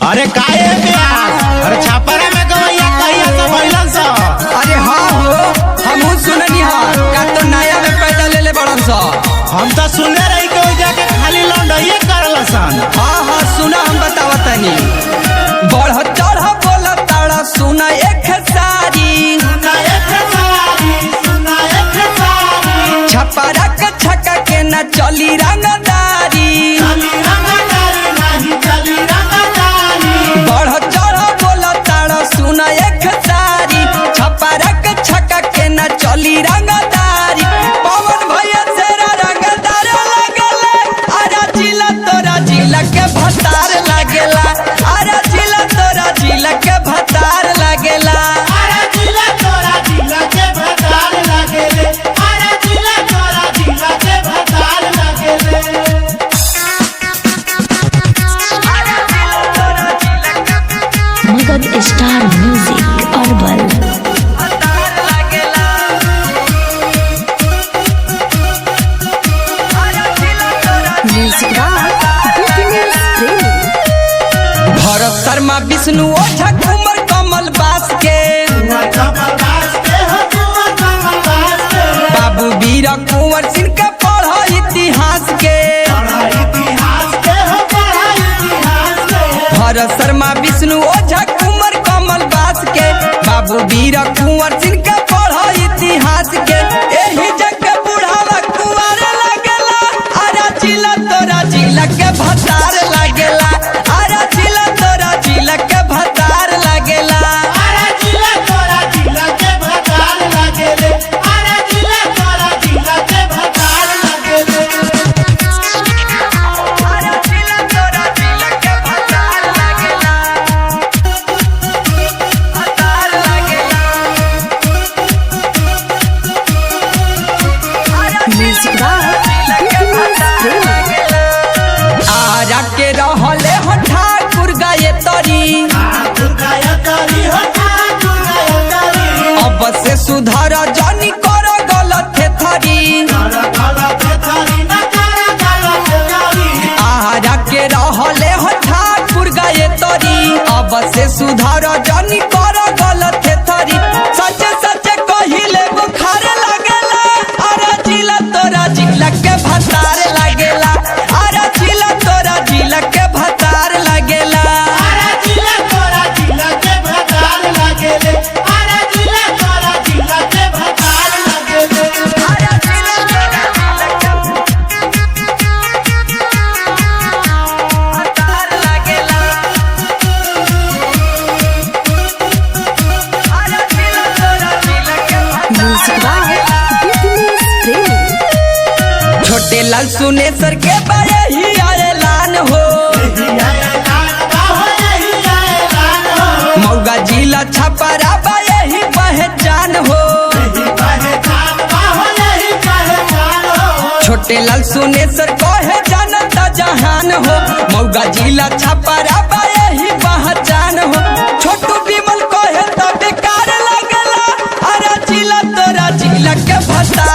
अरे काहे प्यास? अरे छापरा में गवैया कहिया से भइलन स? अरे हाँ हो, हमहू सुननी हां का तो नया में पैदा ले बड़न स। हम तो सुनले रही के ओइजा के खाली लौंडइये करल सन। हाँ सुना, हम बतावतनी। बढ़ चढ़ बोल ताड़ा सुना एक सारी, छपरा के छक्का के न चली रंगदारी। बढ़ चढ़ बोल ताड़ा सुना एक सारी, छपरा के छक्का के न चली रंगदारी। पवन भैया तेरा रंगदार लगेला, अरे जिला तोरा जिला के भतार लगेला, अरे जिला तोरा जिला के भतार लगेला। Magadh star music herbal Bharat Sharma Vishnu ओझा कुमार कमल बास के, बाबू वीर कुंवर सिंह के पढ़ इतिहास के। भरत शर्मा विष्णु ओझा कुमार कमल बास के, बाबू वीर कुंवर सिंह के पढ़ इतिहास के। एही जग बुढ़ावा कुंवर लगेला, अरे जिला तोरा जिला के भतार लगेला, अरे जिला तोरा जिला के भतार लगेला। आरा के रहले हो ठाकुर गाये तरी, अब से सुधार जानी कर गलत थरी। आरा के रहले हो ठाकुर गाये तरी, अब से सुधार जानी कर गलत थरी। सच सच कहिले बुखार लगेला, अरे जिला तोरा जिला के भतार लगेला, अरे जिला तोरा जिला के भतार लगेला। छोटे लाल सुनेसर के बारे ही ऐलान हो, मौगा जिला छपरा बारे ही पहचान हो। छोटे लाल सुनेसर कहे जानता जहान हो, मौगा जिला छपरा बारे ही पहचान हो। छोटू विमल कहे तो बेकार लगेला, अरे जिला तोरा जिला के भतार